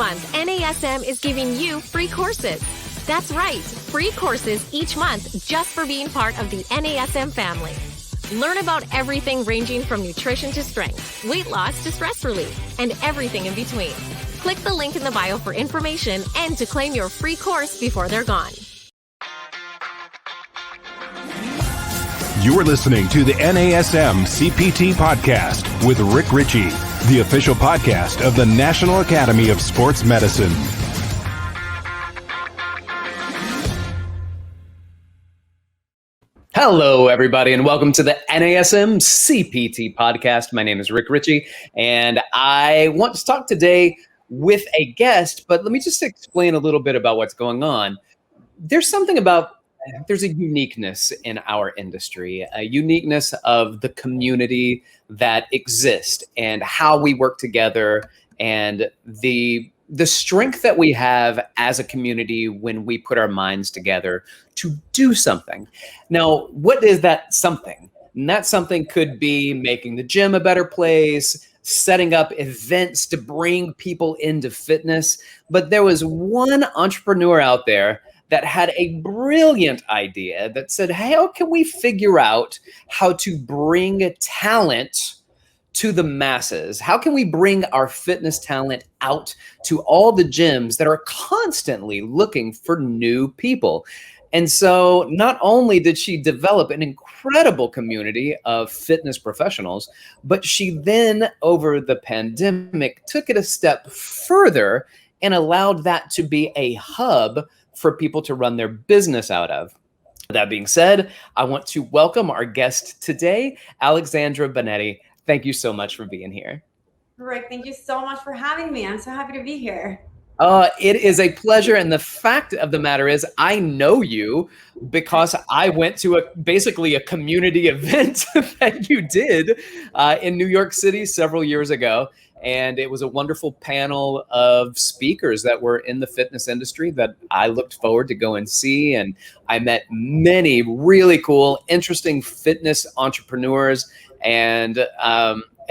month, NASM is giving you free courses. That's right, free courses each month just for being part of the NASM family. Learn about everything ranging from nutrition to strength, weight loss to stress relief, and everything in between. Click the link in the bio for information and to claim your free course before they're gone. You're listening to the NASM-CPT Podcast with Richey, the official podcast of the National Academy of Sports Medicine. Hello, everybody, and welcome to the NASM-CPT Podcast. My name is Richey, and I want to talk today with a guest, but let me just explain a little bit about what's going on. There's a uniqueness in our industry, a uniqueness of the community that exists and how we work together and the strength that we have as a community when we put our minds together to do something. Now, what is that something? And that something could be making the gym a better place, setting up events to bring people into fitness. But there was one entrepreneur out there that had a brilliant idea that said, hey, how can we figure out how to bring talent to the masses? How can we bring our fitness talent out to all the gyms that are constantly looking for new people? And so not only did she develop an incredible community of fitness professionals, but she then, over the pandemic, took it a step further and allowed that to be a hub for people to run their business out of. That being said, I want to welcome our guest today, Alexandra Bonetti. Thank you so much for being here. Rick, thank you so much for having me. I'm so happy to be here. It is a pleasure. And the fact of the matter is, I know you because I went to basically a community event that you did in New York City several years ago. And it was a wonderful panel of speakers that were in the fitness industry that I looked forward to go and see. And I met many really cool, interesting fitness entrepreneurs. And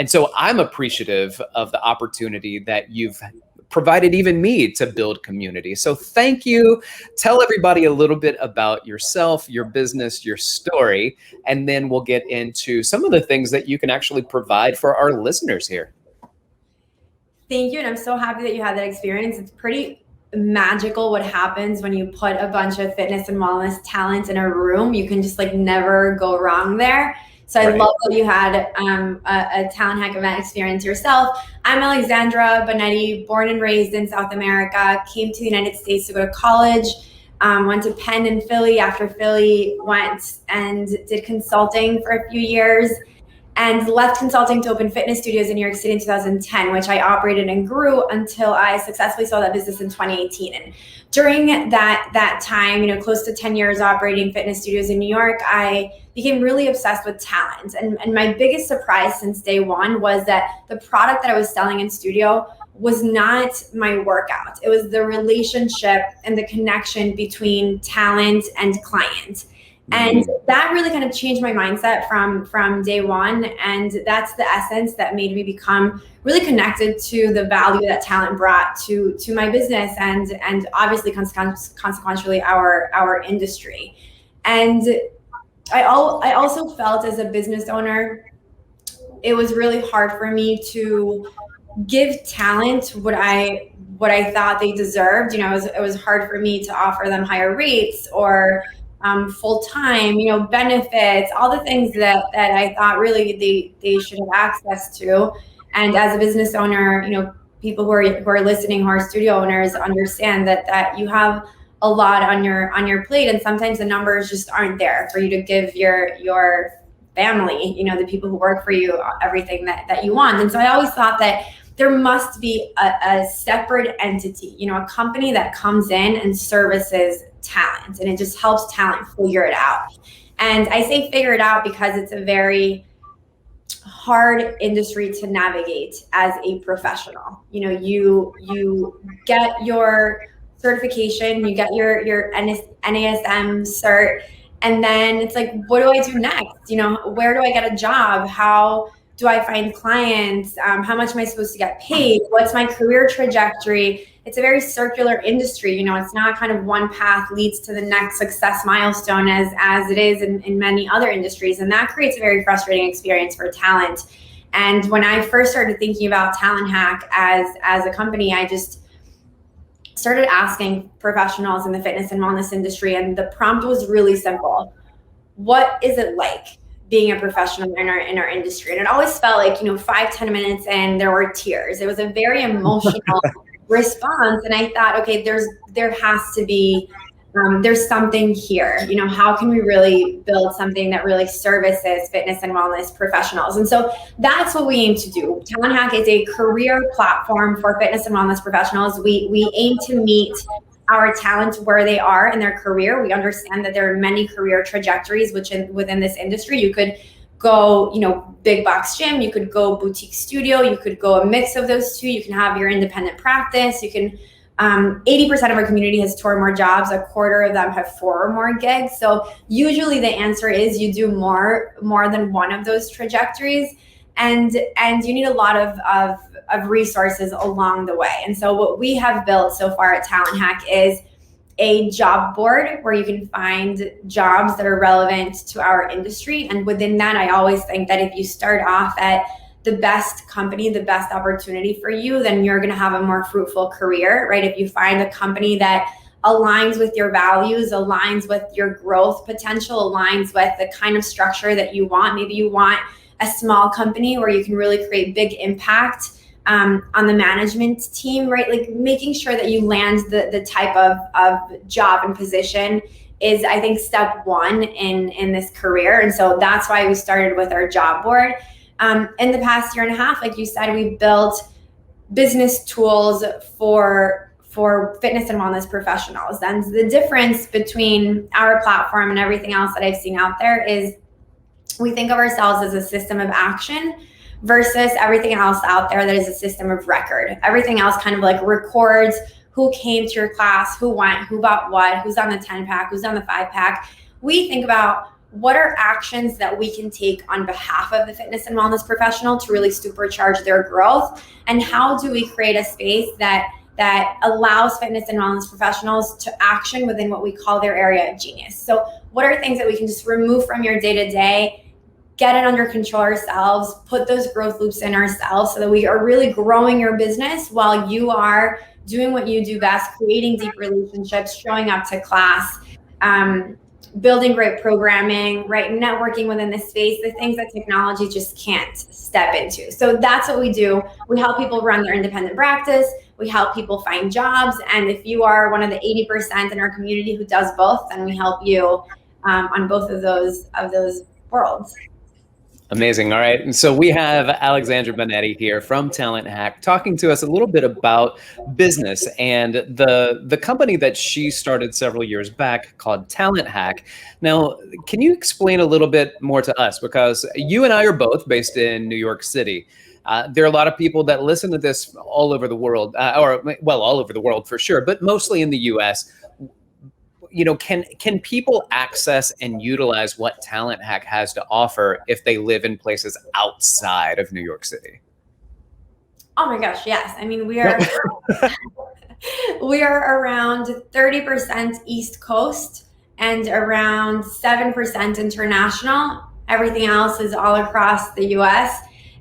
so I'm appreciative of the opportunity that you've provided even me to build community. So thank you. Tell everybody a little bit about yourself, your business, your story, and then we'll get into some of the things that you can actually provide for our listeners here. Thank you. And I'm so happy that you had that experience. It's pretty magical what happens when you put a bunch of fitness and wellness talent in a room. You can just never go wrong there. So I love that you had a Talent Hack event experience yourself. I'm Alexandra Bonetti, born and raised in South America, came to the United States to go to college, went to Penn in Philly. After Philly, went and did consulting for a few years and left consulting to open fitness studios in New York City in 2010, which I operated and grew until I successfully sold that business in 2018. And during that time, close to 10 years operating fitness studios in New York, I became really obsessed with talent. And my biggest surprise since day one was that the product that I was selling in studio was not my workout. It was the relationship and the connection between talent and client. And that really kind of changed my mindset from day one. And that's the essence that made me become really connected to the value that talent brought to my business and obviously consequentially our industry. And I also felt as a business owner, it was really hard for me to give talent what I thought they deserved. It was hard for me to offer them higher rates or full-time, benefits, all the things that I thought really they should have access to. And as a business owner, people who are listening, who are studio owners, understand that you have a lot on your plate, and sometimes the numbers just aren't there for you to give your family, the people who work for you, everything that you want. And so I always thought that there must be a separate entity, a company that comes in and services talent, and it just helps talent figure it out. And I say figure it out because it's a very hard industry to navigate as a professional. You get your certification, you get your NASM cert, and then it's what do I do next? Where do I get a job? How do I find clients? How much am I supposed to get paid? What's my career trajectory? It's a very circular industry. You know, it's not kind of one path leads to the next success milestone as it is in many other industries. And that creates a very frustrating experience for talent. And when I first started thinking about Talent Hack as a company, I just started asking professionals in the fitness and wellness industry. And the prompt was really simple. What is it like being a professional in our industry? And it always felt like, 5-10 minutes in, there were tears. It was a very emotional response. And I thought, okay, there has to be, there's something here. How can we really build something that really services fitness and wellness professionals? And so that's what we aim to do. Talent Hack is a career platform for fitness and wellness professionals. We aim to meet our talent where they are in their career. We understand that there are many career trajectories within this industry. You could go, big box gym, you could go boutique studio, you could go a mix of those two. You can have your independent practice. You can 80% of our community has 2 or more jobs. A quarter of them have 4 or more gigs. So usually the answer is you do more than one of those trajectories, and you need a lot of resources along the way. And so what we have built so far at Talent Hack is a job board where you can find jobs that are relevant to our industry. And within that, I always think that if you start off at the best company, the best opportunity for you, then you're going to have a more fruitful career, right? If you find a company that aligns with your values, aligns with your growth potential, aligns with the kind of structure that you want. Maybe you want a small company where you can really create big impact on the management team, right? Like making sure that you land the type of job and position is, I think, step one in this career. And so that's why we started with our job board. In the past year and a half, like you said, we built business tools for fitness and wellness professionals. And the difference between our platform and everything else that I've seen out there is we think of ourselves as a system of action versus everything else out there that is a system of record. Everything else kind of like records who came to your class, who went, who bought what, who's on the 10-pack, who's on the 5-pack. We think about what are actions that we can take on behalf of the fitness and wellness professional to really supercharge their growth, and how do we create a space that allows fitness and wellness professionals to action within what we call their area of genius. So what are things that we can just remove from your day-to-day, get it under control ourselves, put those growth loops in ourselves so that we are really growing your business while you are doing what you do best, creating deep relationships, showing up to class, building great programming, right? Networking within this space, the things that technology just can't step into. So that's what we do. We help people run their independent practice. We help people find jobs. And if you are one of the 80% in our community who does both, then we help you on both of those worlds. Amazing. All right. And so we have Alexandra Bonetti here from Talent Hack talking to us a little bit about business and the company that she started several years back called Talent Hack. Now, can you explain a little bit more to us? Because you and I are both based in New York City. There are a lot of people that listen to this all over the world, all over the world for sure, but mostly in the US. Can people access and utilize what Talent Hack has to offer if they live in places outside of New York City? Oh my gosh, yes. I mean, we are we are around 30% East Coast and around 7% international. Everything else is all across the US.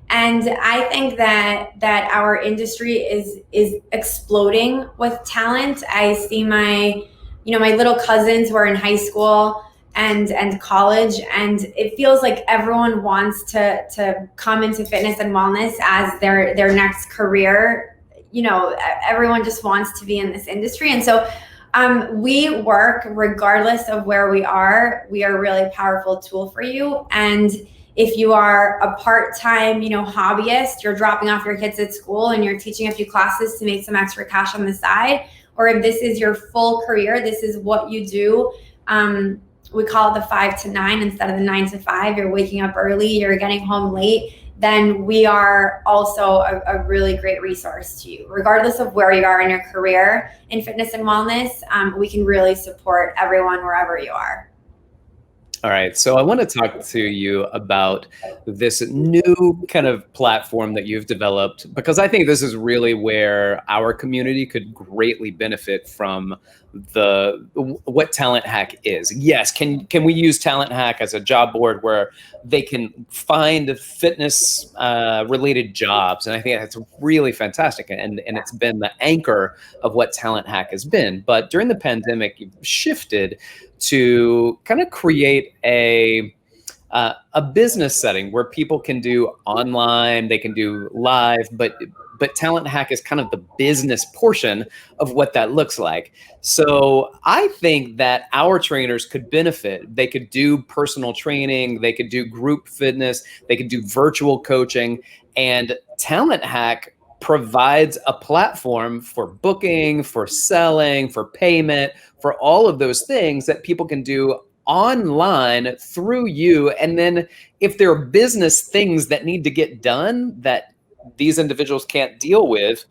And I think that our industry is exploding with talent. I see my little cousins who are in high school and college, and it feels like everyone wants to come into fitness and wellness as their next career. Everyone just wants to be in this industry. And so we work regardless of where we are. We are a really powerful tool for you. And if you are a part-time, hobbyist, you're dropping off your kids at school and you're teaching a few classes to make some extra cash on the side, or if this is your full career, this is what you do. We call it the 5 to 9 instead of the 9 to 5. You're waking up early, you're getting home late, then we are also a really great resource to you. Regardless of where you are in your career in fitness and wellness, we can really support everyone wherever you are. All right. So I want to talk to you about this new kind of platform that you've developed, because I think this is really where our community could greatly benefit from what Talent Hack is. Yes. Can we use Talent Hack as a job board where they can find fitness related jobs? And I think that's really fantastic. And it's been the anchor of what Talent Hack has been. But during the pandemic, you've shifted to kind of create a business setting where people can do online, they can do live, but Talent Hack is kind of the business portion of what that looks like. So I think that our trainers could benefit. They could do personal training, they could do group fitness, they could do virtual coaching, and Talent Hack provides a platform for booking, for selling, for payment, for all of those things that people can do online through you. And then if there are business things that need to get done that these individuals can't deal with,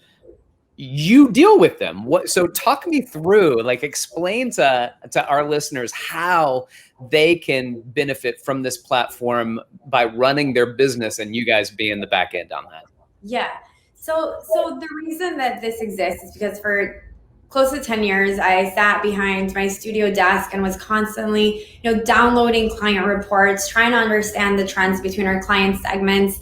you deal with them. So talk me through, like, explain to our listeners how they can benefit from this platform by running their business and you guys being the back end on that. Yeah. So the reason that this exists is because for close to 10 years, I sat behind my studio desk and was constantly, downloading client reports, trying to understand the trends between our client segments,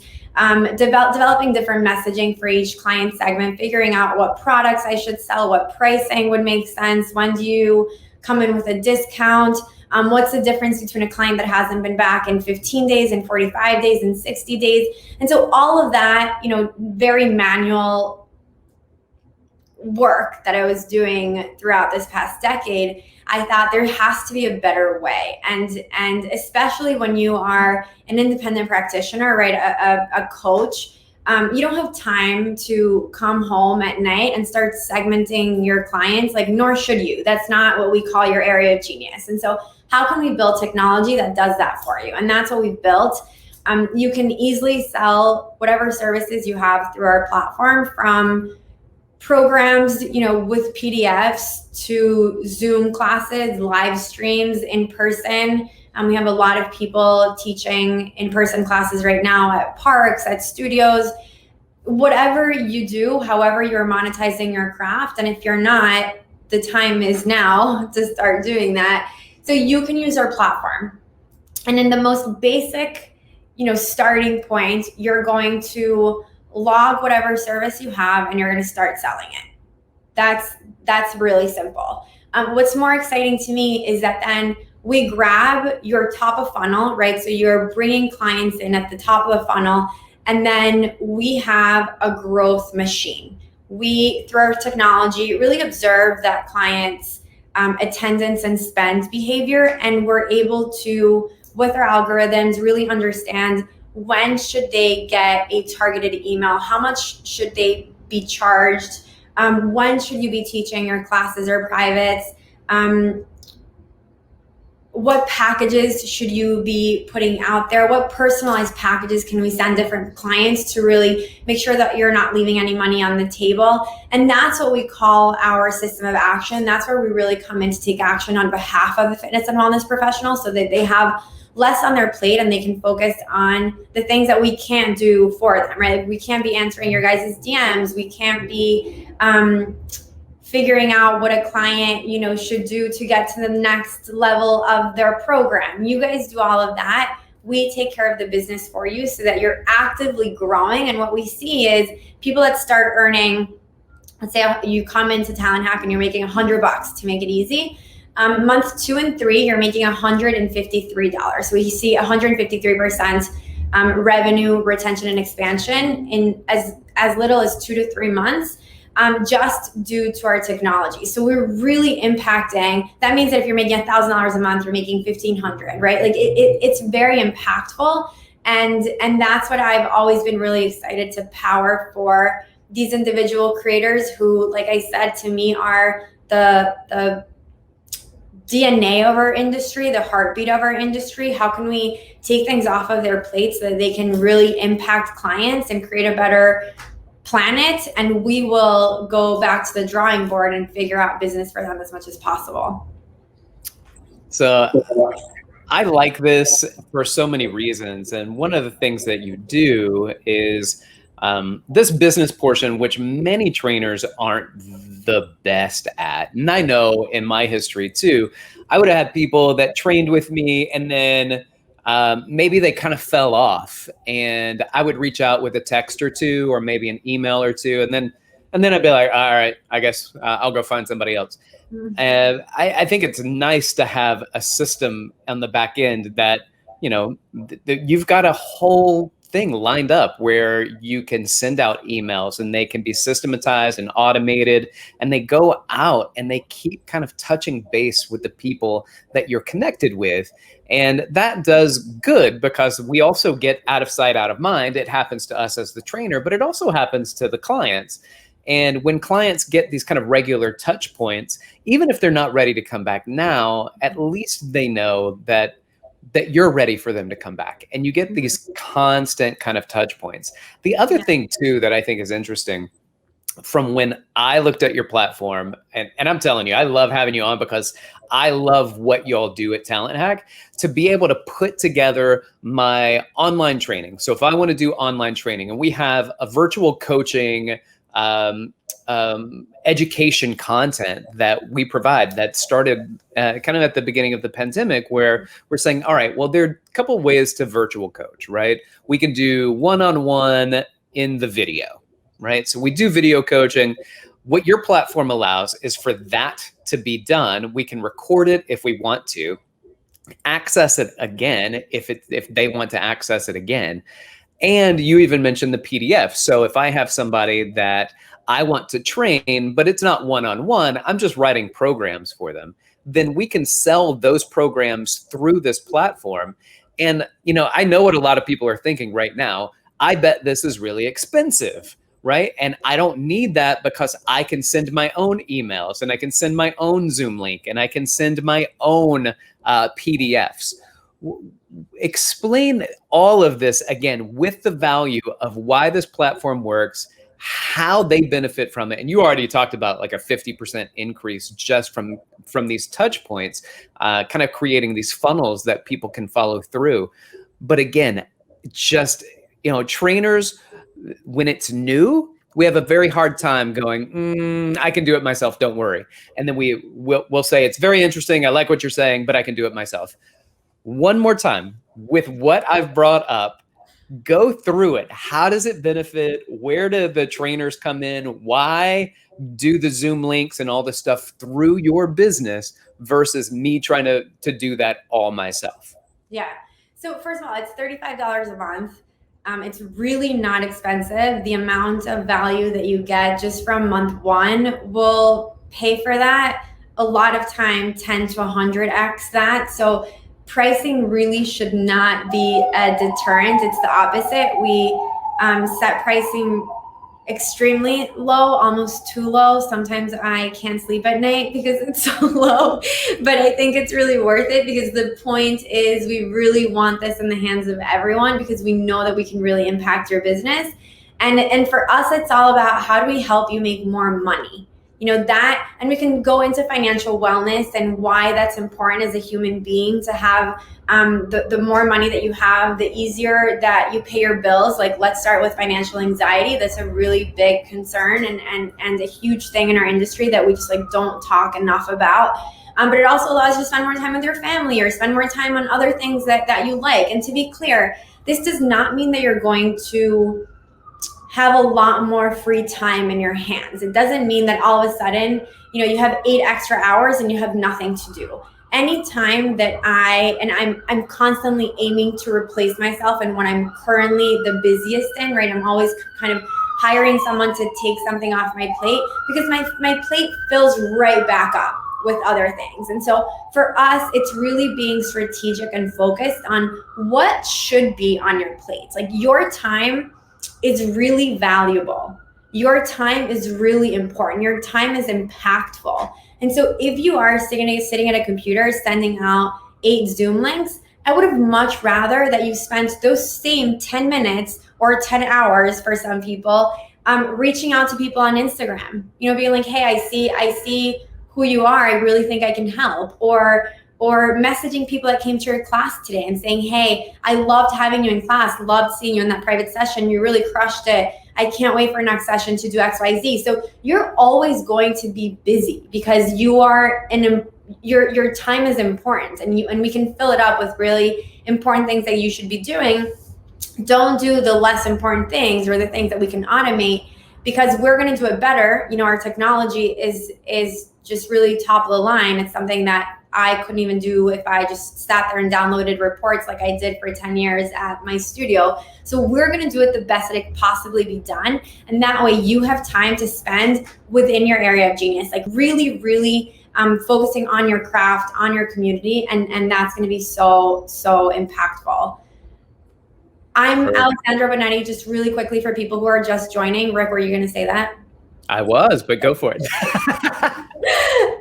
developing different messaging for each client segment, figuring out what products I should sell, what pricing would make sense, when do you come in with a discount, what's the difference between a client that hasn't been back in 15 days and 45 days and 60 days. And so all of that, very manual work that I was doing throughout this past decade, I thought there has to be a better way. And especially when you are an independent practitioner, right, a coach, you don't have time to come home at night and start segmenting your clients, nor should you. That's not what we call your area of genius. And so how can we build technology that does that for you? And that's what we've built. You can easily sell whatever services you have through our platform, from programs, with PDFs to Zoom classes, live streams, in person. We have a lot of people teaching in-person classes right now at parks, at studios, whatever you do, however you're monetizing your craft. And if you're not, the time is now to start doing that. So you can use our platform. And in the most basic, starting point, you're going to log whatever service you have and you're going to start selling it. That's really simple. What's more exciting to me is that then we grab your top of funnel, right? So you're bringing clients in at the top of the funnel, and then we have a growth machine. We, through our technology, really observe that clients' attendance and spend behavior, and we're able to, with our algorithms, really understand when should they get a targeted email, how much should they be charged, when should you be teaching your classes or privates, what packages should you be putting out there, what personalized packages can we send different clients to really make sure that you're not leaving any money on the table. And that's what we call our system of action. That's where we really come in to take action on behalf of the fitness and wellness professionals, so that they have less on their plate and they can focus on the things that we can't do for them, right? We can't be answering your guys' DMs. We can't be figuring out what a client, should do to get to the next level of their program. You guys do all of that. We take care of the business for you so that you're actively growing. And what we see is people that start earning, let's say you come into Talent Hack and you're making $100 to make it easy. Month 2 and 3, you're making $153. So we see 153% revenue retention and expansion in as little as 2 to 3 months. Just due to our technology. So we're really impacting. That means that if you're making $1,000 a month, you're making $1,500, right? It's very impactful. And that's what I've always been really excited to power for these individual creators who, like I said, to me are the DNA of our industry, the heartbeat of our industry. How can we take things off of their plates so that they can really impact clients and create a better planet, and we will go back to the drawing board and figure out business for them as much as possible. So I like this for so many reasons. And one of the things that you do is this business portion, which many trainers aren't the best at. And I know in my history too, I would have had people that trained with me and then maybe they kind of fell off, and I would reach out with a text or two, or maybe an email or two. And then I'd be like, all right, I guess I'll go find somebody else. And I think it's nice to have a system on the back end that, you've got a whole thing lined up where you can send out emails and they can be systematized and automated, and they go out and they keep kind of touching base with the people that you're connected with. And that does good because we also get out of sight, out of mind. It happens to us as the trainer, but it also happens to the clients. And when clients get these kind of regular touch points, even if they're not ready to come back now, at least they know that you're ready for them to come back, and you get these constant kind of touch points. The other thing too that I think is interesting from when I looked at your platform, and I'm telling you, I love having you on because I love what y'all do at Talent Hack, to be able to put together my online training. So if I want to do online training, and we have a virtual coaching education content that we provide that started kind of at the beginning of the pandemic, where we're saying, all right, well, there are a couple ways to virtual coach, right? We can do one-on-one in the video, right? So we do video coaching. What your platform allows is for that to be done. We can record it if we want to, access it again if they want to access it again. And you even mentioned the PDF. So if I have somebody that I want to train, but it's not one-on-one, I'm just writing programs for them, then we can sell those programs through this platform. And, I know what a lot of people are thinking right now. I bet this is really expensive, right? And I don't need that because I can send my own emails, and I can send my own Zoom link, and I can send my own PDFs. Explain all of this again with the value of why this platform works, how they benefit from it. And you already talked about like a 50% increase just from these touch points, kind of creating these funnels that people can follow through. But again, just, trainers, when it's new, we have a very hard time going, I can do it myself, don't worry. And then we'll say, it's very interesting, I like what you're saying, but I can do it myself. One more time, with what I've brought up, go through it. How does it benefit? Where do the trainers come in? Why do the Zoom links and all this stuff through your business versus me trying to do that all myself? Yeah. So first of all, it's $35 a month. It's really not expensive. The amount of value that you get just from month one will pay for that. A lot of time, 10 to 100x that. So pricing really should not be a deterrent. It's the opposite. We set pricing extremely low, almost too low. Sometimes I can't sleep at night because it's so low, but I think it's really worth it because the point is we really want this in the hands of everyone because we know that we can really impact your business. And for us, it's all about how do we help you make more money? That, and we can go into financial wellness and why that's important as a human being to have the more money that you have, the easier that you pay your bills. Like, let's start with financial anxiety. That's a really big concern and a huge thing in our industry that we just don't talk enough about. But it also allows you to spend more time with your family or spend more time on other things that you like. And to be clear, this does not mean that you're going to have a lot more free time in your hands. It doesn't mean that all of a sudden, you have 8 extra hours and you have nothing to do. Anytime that I'm constantly aiming to replace myself and when I'm currently the busiest in, right? I'm always kind of hiring someone to take something off my plate because my plate fills right back up with other things. And so for us, it's really being strategic and focused on what should be on your plate. Like, your time is really valuable. Your time is really important. Your time is impactful. And so if you are sitting at a computer sending out 8 Zoom links, I would have much rather that you spent those same 10 minutes or 10 hours for some people reaching out to people on Instagram, being like, hey, I see who you are. I really think I can help. Or or messaging people that came to your class today and saying, hey, I loved having you in class, loved seeing you in that private session, you really crushed it, I can't wait for next session to do XYZ. So you're always going to be busy because you are your time is important, and we can fill it up with really important things that you should be doing. Don't do the less important things or the things that we can automate, because we're going to do it better. Our technology is just really top of the line. It's something that I couldn't even do if I just sat there and downloaded reports like I did for 10 years at my studio. So we're going to do it the best that it could possibly be done. And that way you have time to spend within your area of genius, like really, really focusing on your craft, on your community. And that's going to be so, so impactful. I'm Alexandra Bonetti. Just really quickly for people who are just joining. Rick, were you going to say that? I was, but go for it.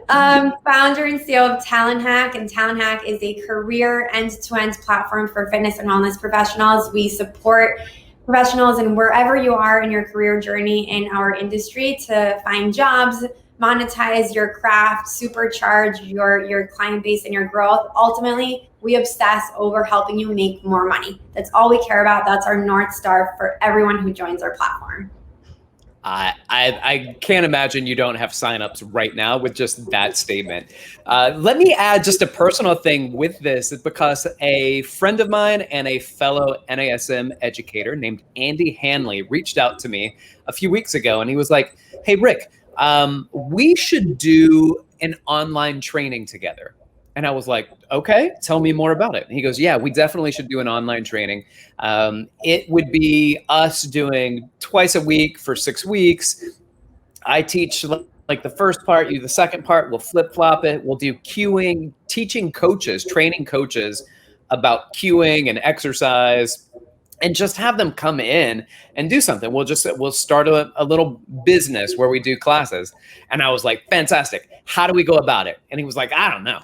Founder and CEO of Talent Hack, and Talent Hack is a career end-to-end platform for fitness and wellness professionals. We support professionals and wherever you are in your career journey in our industry to find jobs, monetize your craft, supercharge your client base and your growth. Ultimately, we obsess over helping you make more money. That's all we care about. That's our North Star for everyone who joins our platform. I can't imagine you don't have signups right now with just that statement. Let me add just a personal thing with this, because a friend of mine and a fellow NASM educator named Andy Hanley reached out to me a few weeks ago, and he was like, hey, Rick, we should do an online training together. And I was like, okay, tell me more about it. And he goes, yeah, we definitely should do an online training. It would be us doing twice a week for 6 weeks. I teach like the first part, you the second part, we'll flip flop it. We'll do queuing, teaching coaches, training coaches about queuing and exercise, and just have them come in and do something. We'll start a little business where we do classes. And I was like, fantastic. How do we go about it? And he was like, I don't know.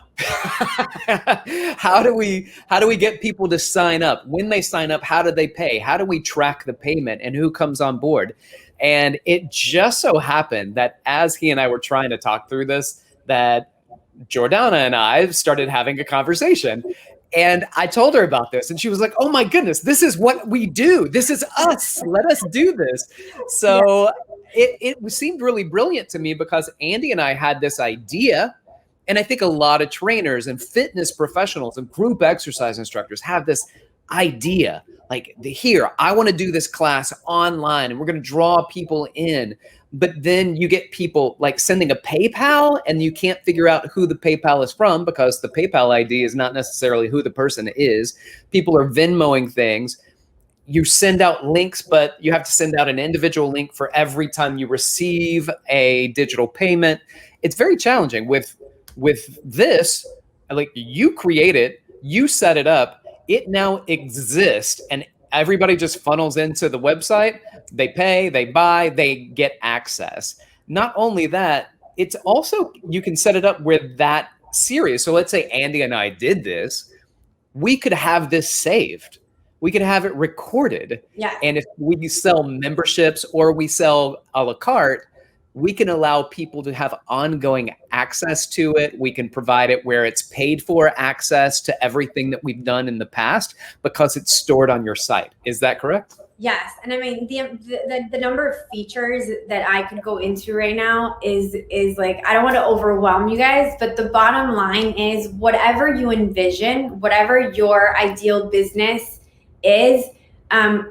How do we get people to sign up? When they sign up, how do they pay? How do we track the payment and who comes on board? And it just so happened that as he and I were trying to talk through this, that Jordana and I started having a conversation. And I told her about this, and she was like, oh my goodness, this is what we do. This is us. Let us do this. So it seemed really brilliant to me, because Andy and I had this idea. And I think a lot of trainers and fitness professionals and group exercise instructors have this idea, like, here, I want to do this class online and we're going to draw people in. But then you get people like sending a PayPal, and you can't figure out who the PayPal is from, because the PayPal ID is not necessarily who the person is. People are Venmoing things. You send out links, but you have to send out an individual link for every time you receive a digital payment. It's very challenging with this. Like, you create it, you set it up, it now exists, and everybody just funnels into the website. They pay, they buy, they get access. Not only that, it's also, you can set it up where that series. So let's say Andy and I did this. We could have this saved. We could have it recorded. Yeah. And if we sell memberships or we sell a la carte, we can allow people to have ongoing access to it. We can provide it where it's paid for access to everything that we've done in the past, because it's stored on your site. Is that correct? Yes. And I mean, the number of features that I could go into right now is like, I don't want to overwhelm you guys, but the bottom line is, whatever you envision, whatever your ideal business is,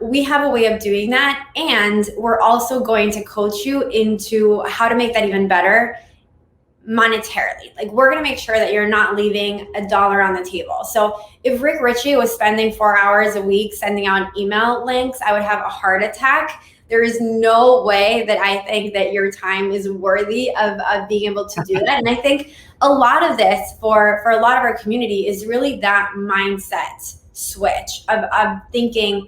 we have a way of doing that. And we're also going to coach you into how to make that even better monetarily. Like, we're going to make sure that you're not leaving $1 on the table. So if Rick Richey was spending 4 hours a week sending out email links, I would have a heart attack. There is no way that I think that your time is worthy of being able to do that. And I think a lot of this for a lot of our community is really that mindset switch of thinking,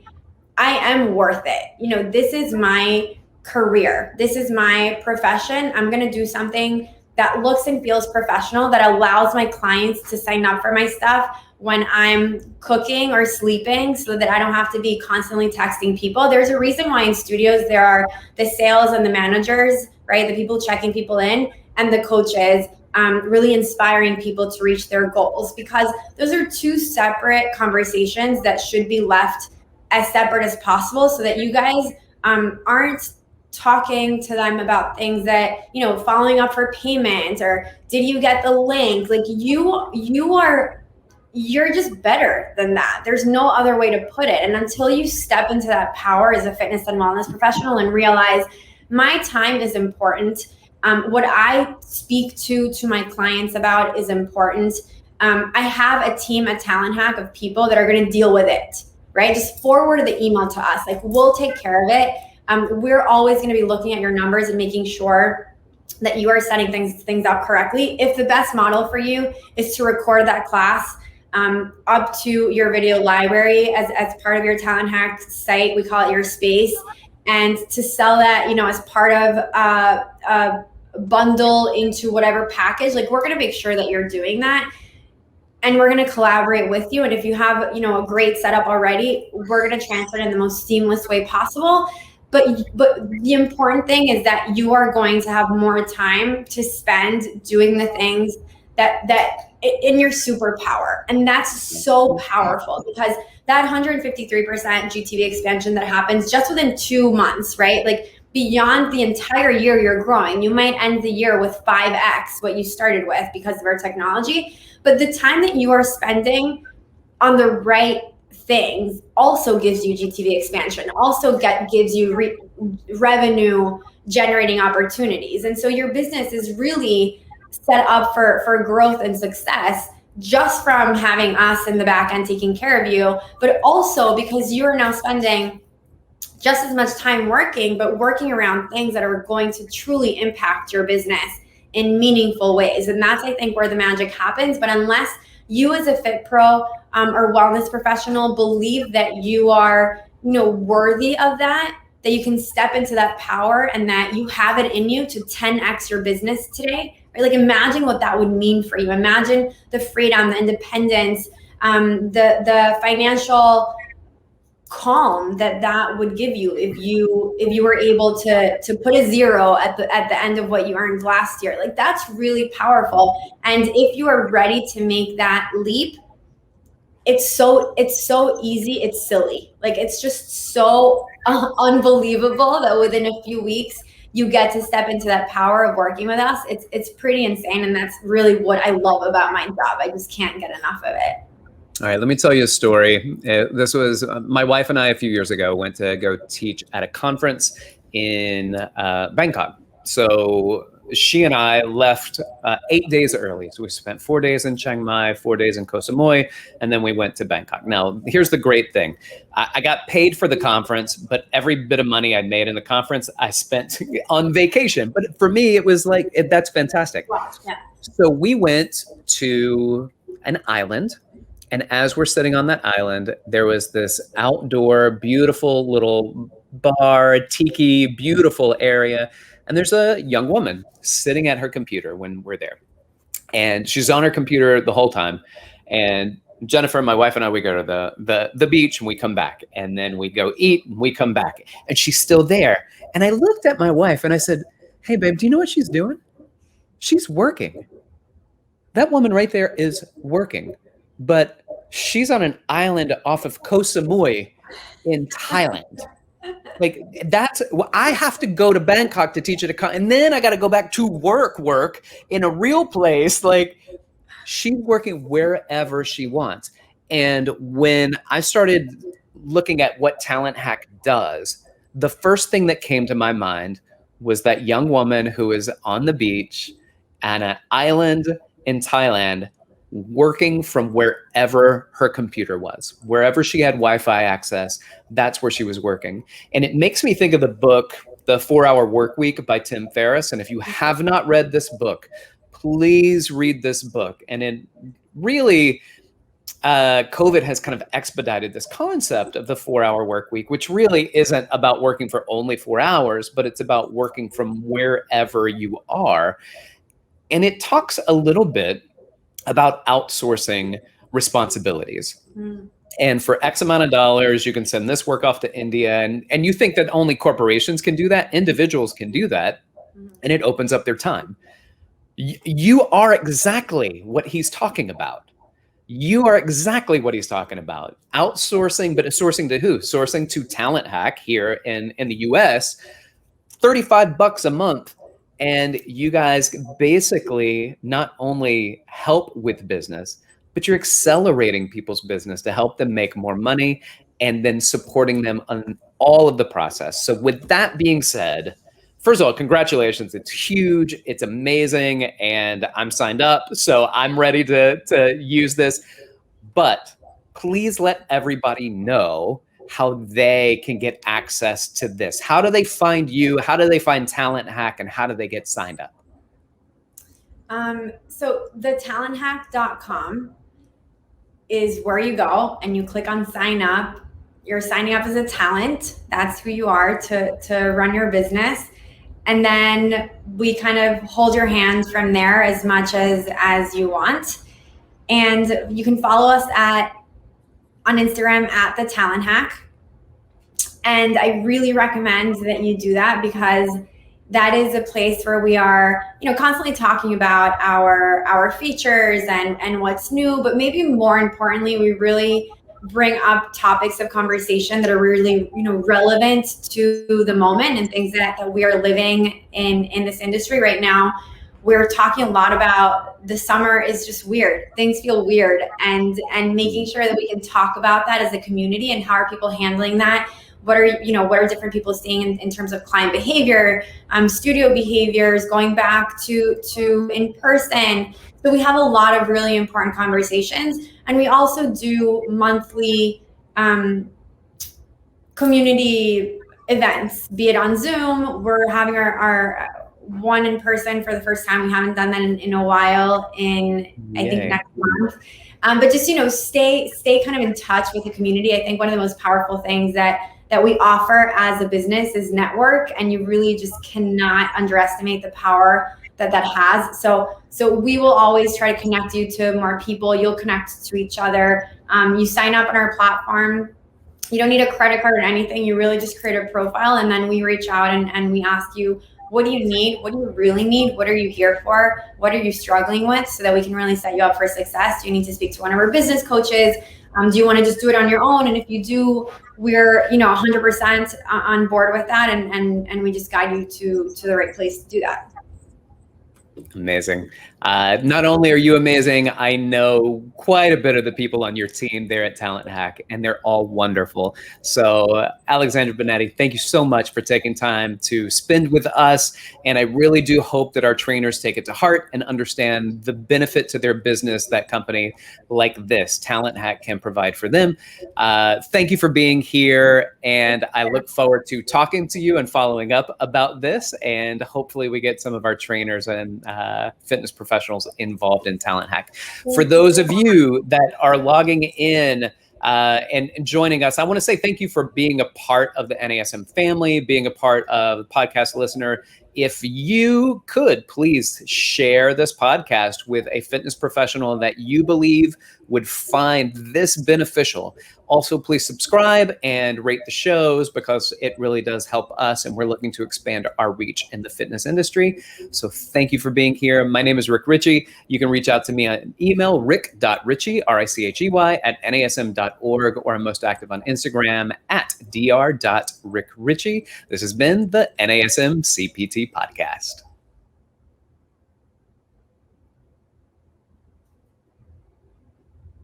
I am worth it. You know, this is my career. This is my profession. I'm going to do something that looks and feels professional, that allows my clients to sign up for my stuff when I'm cooking or sleeping, so that I don't have to be constantly texting people. There's a reason why in studios there are the sales and the managers, right? The people checking people in, and the coaches. really inspiring people to reach their goals, because those are two separate conversations that should be left as separate as possible, so that you guys aren't talking to them about things that, following up for payment, or did you get the link? Like you're just better than that. There's no other way to put it. And until you step into that power as a fitness and wellness professional and realize my time is important, what I speak to my clients about is important. I have a team at Talent Hack of people that are going to deal with it, right? Just forward the email to us. Like, we'll take care of it. We're always going to be looking at your numbers and making sure that you are setting things up correctly. If the best model for you is to record that class up to your video library as part of your Talent Hack site, we call it your space, and to sell that, as part of a bundle into whatever package, like, we're going to make sure that you're doing that. And we're going to collaborate with you. And if you have, a great setup already, we're going to transfer it in the most seamless way possible. But the important thing is that you are going to have more time to spend doing the things that in your superpower. And that's so powerful, because that 153% GTV expansion that happens just within 2 months, right? Like, beyond the entire year you're growing, you might end the year with 5x what you started with because of our technology. But the time that you are spending on the right things also gives you GTV expansion, also gives you revenue generating opportunities. And so your business is really set up for growth and success just from having us in the back end taking care of you, but also because you are now spending just as much time working, but working around things that are going to truly impact your business in meaningful ways. And that's, I think, where the magic happens. But unless you as a fit pro or wellness professional believe that you are, worthy of that you can step into that power and that you have it in you to 10x your business today, right? Like, imagine what that would mean for you. Imagine the freedom, the independence, the financial calm that would give you if you were able to put a 0 at the end of what you earned last year. Like, that's really powerful. And if you are ready to make that leap, it's so easy, it's silly. Like, it's just so unbelievable that within a few weeks you get to step into that power of working with us. It's pretty insane, and that's really what I love about my job. I just can't get enough of it. All right, let me tell you a story. This was my wife and I a few years ago went to go teach at a conference in Bangkok. So she and I left 8 days early. So we spent 4 days in Chiang Mai, 4 days in Koh Samui, and then we went to Bangkok. Now, here's the great thing. I got paid for the conference, but every bit of money I made in the conference, I spent on vacation. But for me, it was like, that's fantastic. Wow. Yeah. So we went to an island. And as we're sitting on that island, there was this outdoor, beautiful little bar, tiki, beautiful area. And there's a young woman sitting at her computer when we're there. And she's on her computer the whole time. And Jennifer, my wife, and I, we go to the beach and we come back. And then we go eat and we come back. And she's still there. And I looked at my wife and I said, "Hey, babe, do you know what she's doing? She's working. That woman right there is working. But she's on an island off of Koh Samui in Thailand. Like, I have to go to Bangkok to teach at and then I got to go back to work in a real place. Like, she's working wherever she wants." And when I started looking at what Talent Hack does, the first thing that came to my mind was that young woman who is on the beach on an island in Thailand, working from wherever her computer was, wherever she had Wi-Fi access, that's where she was working. And it makes me think of the book, The 4-Hour Workweek by Tim Ferriss. And if you have not read this book, please read this book. And it really, COVID has kind of expedited this concept of the 4-Hour Workweek, which really isn't about working for only 4 hours, but it's about working from wherever you are. And it talks a little bit about outsourcing responsibilities. And for X amount of dollars, you can send this work off to India. And you think that only corporations can do that? Individuals can do that. And it opens up their time. You are exactly what he's talking about. You are exactly what he's talking about. Outsourcing, but sourcing to who? Sourcing to Talent Hack here in the US, $35 a month. And you guys basically not only help with business, but you're accelerating people's business to help them make more money and then supporting them on all of the process. So with that being said, first of all, congratulations. It's huge. It's amazing. And I'm signed up. So I'm ready to use this. But please let everybody know how they can get access to this. How do they find you? How do they find Talent Hack? And how do they get signed up? So the talenthack.com is where you go and you click on sign up. You're signing up as a talent. That's who you are to run your business. And then we kind of hold your hand from there as much as you want. And you can follow us on Instagram at the Talent Hack. And I really recommend that you do that because that is a place where we are, constantly talking about our features and what's new, but maybe more importantly, we really bring up topics of conversation that are really, relevant to the moment and things that we are living in this industry right now. We're talking a lot about the summer is just weird. Things feel weird and making sure that we can talk about that as a community and how are people handling that. What are different people seeing in terms of client behavior, studio behaviors, going back to in person. So we have a lot of really important conversations. And we also do monthly community events, be it on Zoom. We're having our one in person for the first time. We haven't done that in a while I think next month. But just, stay kind of in touch with the community. I think one of the most powerful things that we offer as a business is network, and you really just cannot underestimate the power that has. So we will always try to connect you to more people. You'll connect to each other. You sign up on our platform. You don't need a credit card or anything. You really just create a profile, and then we reach out and we ask you, what do you need? What do you really need? What are you here for? What are you struggling with, so that we can really set you up for success? Do you need to speak to one of our business coaches? Do you want to just do it on your own? And if you do, we're 100% on board with that, and we just guide you to the right place to do that. Amazing. Not only are you amazing, I know quite a bit of the people on your team there at Talent Hack, and they're all wonderful. So Alexandra Bonetti, thank you so much for taking time to spend with us. And I really do hope that our trainers take it to heart and understand the benefit to their business that company like this, Talent Hack, can provide for them. Thank you for being here. And I look forward to talking to you and following up about this. And hopefully we get some of our trainers and fitness professionals involved in Talent Hack. For those of you that are logging in and joining us, I want to say thank you for being a part of the NASM family, being a part of the podcast listener. If you could please share this podcast with a fitness professional that you believe would find this beneficial. Also, please subscribe and rate the shows, because it really does help us, and we're looking to expand our reach in the fitness industry. So thank you for being here. My name is Rick Richey. You can reach out to me on email, rick.richey, R-I-C-H-E-Y, @nasm.org, or I'm most active on Instagram at dr.rickrichey. This has been the NASM-CPT Podcast.